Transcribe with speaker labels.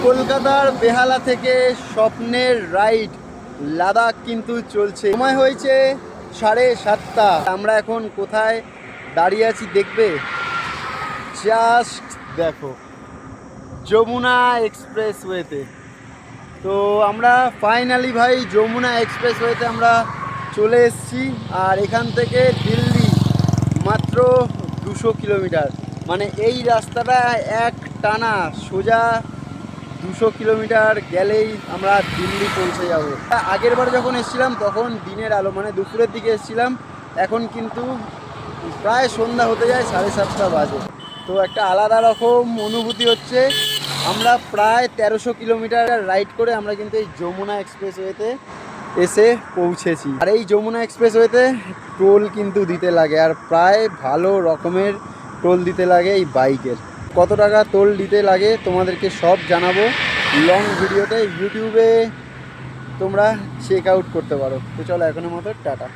Speaker 1: কলকাতার বেহালা থেকে স্বপ্নের রাইড লাদাখ কিন্তু চলছে। সময় হয়েছে 7:30। আমরা এখন কোথায় দাঁড়িয়ে আছি দেখবে, জাস্ট দেখো, যমুনা এক্সপ্রেসওয়েতে। তো আমরা ফাইনালি ভাই যমুনা এক্সপ্রেসওয়েতে আমরা চলে এসেছি। আর এখান থেকে দিল্লি মাত্র 200 কিলোমিটার। মানে এই রাস্তাটা এক টানা সোজা 200 কিলোমিটার গেলেই আমরা দিল্লি পৌঁছে যাব। আগের বার যখন এসেছিলাম তখন দিনের আলো, মানে দুপুরের দিকে এসেছিলাম, এখন কিন্তু প্রায় সন্ধ্যা হতে যায়, 7:30 বাজে। তো একটা আলাদা রকম অনুভূতি হচ্ছে। আমরা প্রায় 1300 কিলোমিটার রাইড করে আমরা কিন্তু এই যমুনা এক্সপ্রেসওয়েতে এসে পৌঁছেছি। আর এই যমুনা এক্সপ্রেসওয়েতে টোল কিন্তু দিতে লাগে, আর প্রায় ভালো রকমের টোল দিতে লাগে এই বাইকের। কত টাকা টোল দিতে লাগে তোমাদেরকে সব জানাবো লং ভিডিওতে, ইউটিউবে তোমরা চেক আউট করতে পারো। তো চলো এখনের মতো টাটা।